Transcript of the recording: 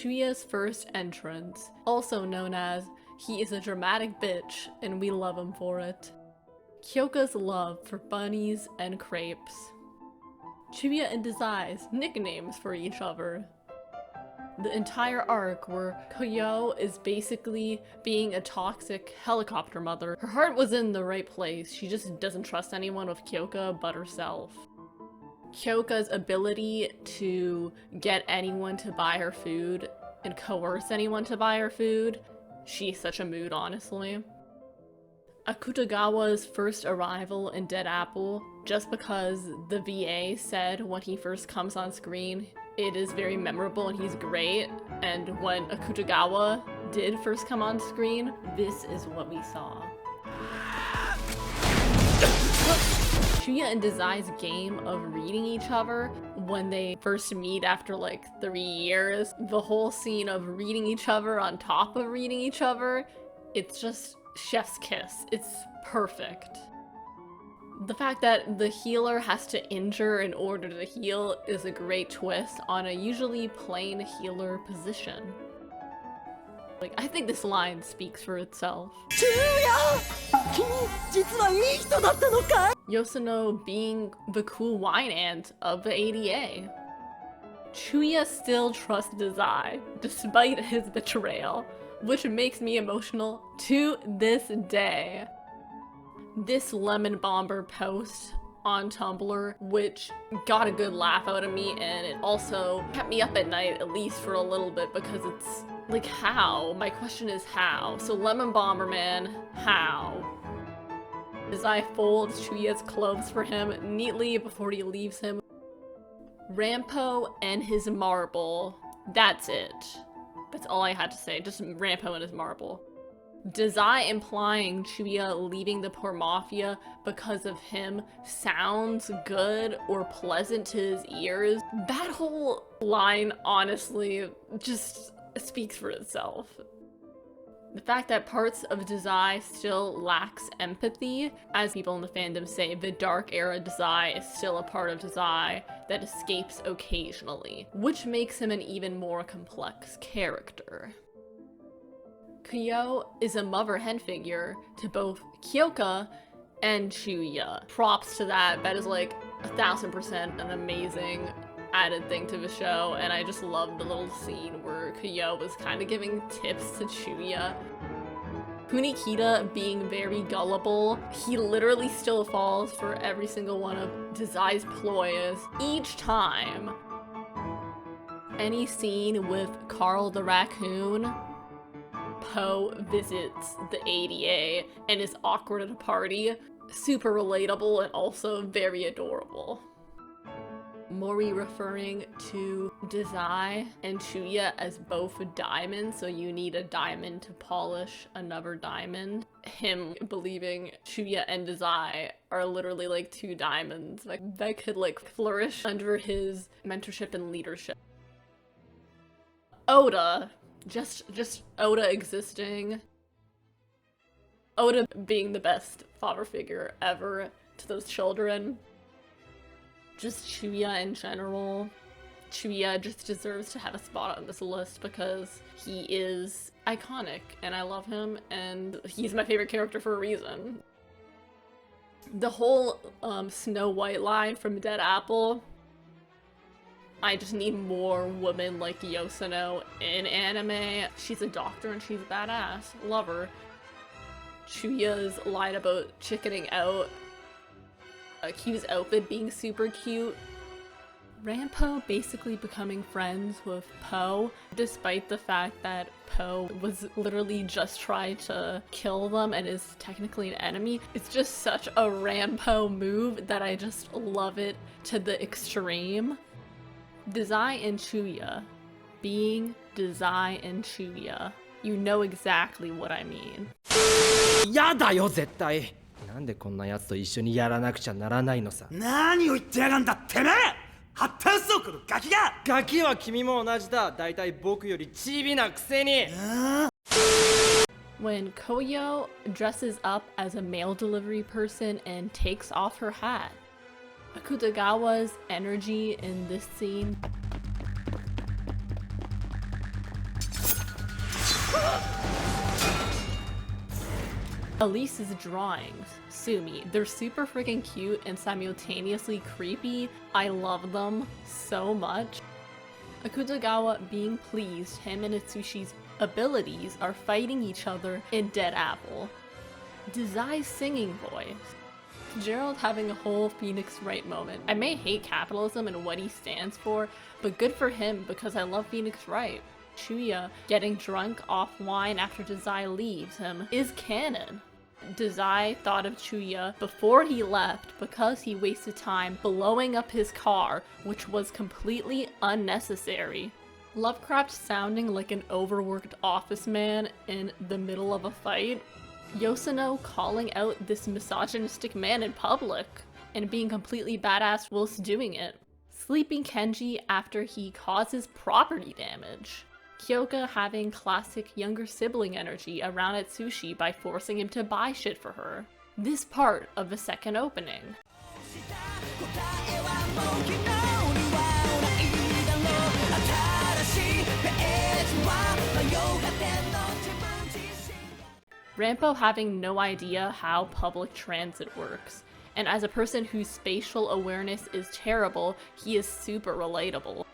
Chuya's first entrance, also known as he is a dramatic bitch and we love him for it. Kyoka's love for bunnies and crepes. Chuya and Dazai's nicknames for each other. The entire arc where Koyo is basically being a toxic helicopter mother. Her heart was in the right place, she just doesn't trust anyone with Kyoka but herself. Kyoka's ability to get anyone to buy her food and coerce anyone to buy her food. She's such a mood, honestly. Akutagawa's first arrival in Dead Apple, just because the VA said when he first comes on screen, it is very memorable and he's great, and when Akutagawa did first come on screen, this is what we saw. Chuya and Dazai's game of reading each other when they first meet after like 3 years, the whole scene of reading each other on top of reading each other, it's just chef's kiss. It's perfect. The fact that the healer has to injure in order to heal is a great twist on a usually plain healer position. Like, I think this line speaks for itself. Yoshino being the cool wine aunt of the ADA. Chuya still trusts Dazai, despite his betrayal, which makes me emotional to this day. This Lemon Bomber post on Tumblr, which got a good laugh out of me, and it also kept me up at night at least for a little bit, because it's like, how? My question is how? So Lemon Bomber man, how? Dazai folds Chuya's clothes for him neatly before he leaves him. Rampo and his marble. That's it. That's all I had to say, just Rampo and his marble. Dazai implying Chuya leaving the poor mafia because of him sounds good or pleasant to his ears. That whole line honestly just speaks for itself. The fact that parts of Dazai still lacks empathy, as people in the fandom say, the dark era Dazai is still a part of Dazai that escapes occasionally, which makes him an even more complex character. Koyo is a mother hen figure to both Kyoka and Chuya. Props to that. That is like 1000% an amazing added thing to the show, and I just love the little scene where Koyo was kind of giving tips to Chuya. Kunikita being very gullible, he literally still falls for every single one of Dazai's ploys each time. Any scene with Carl the raccoon, Poe visits the ADA and is awkward at a party, super relatable and also very adorable. Mori referring to Dazai and Chuya as both diamonds, so you need a diamond to polish another diamond. Him believing Chuya and Dazai are literally like 2 diamonds that could like flourish under his mentorship and leadership. Oda. Just Oda existing. Oda being the best father figure ever to those children. Just Chuya in general. Chuya just deserves to have a spot on this list because he is iconic and I love him and he's my favorite character for a reason. The whole Snow White line from Dead Apple, I just need more women like Yoshino in anime. She's a doctor and she's badass. Love her. Chuya's line about chickening out. Q's outfit being super cute. Rampo basically becoming friends with Poe, despite the fact that Poe was literally just trying to kill them and is technically an enemy. It's just such a Rampo move that I just love it to the extreme. Dazai and Chuya being Dazai and Chuya. You know exactly what I mean. やだよ絶対。なんでこんなやつと一緒にやらなくちゃならないのさ。何を言ってやがんだてめえ。発展速度ガキが。ガキは君も同じだ。だいたい僕よりチビなくせに。When Koyo dresses up as a mail delivery person and takes off her hat. Akutagawa's energy in this scene. Elise's drawings, Sumi, they're super freaking cute and simultaneously creepy. I love them so much. Akutagawa being pleased him and Itsushi's abilities are fighting each other in Dead Apple. Dazai's singing voice. Gerald having a whole Phoenix Wright moment. I may hate capitalism and what he stands for, but good for him because I love Phoenix Wright. Chuya getting drunk off wine after Dazai leaves him is canon. Dazai thought of Chuya before he left because he wasted time blowing up his car, which was completely unnecessary. Lovecraft sounding like an overworked office man in the middle of a fight. Yoshino calling out this misogynistic man in public and being completely badass whilst doing it. Sleeping Kenji after he causes property damage. Kyoka having classic younger sibling energy around Atsushi by forcing him to buy shit for her. This part of the second opening. Rampo having no idea how public transit works, and as a person whose spatial awareness is terrible, he is super relatable.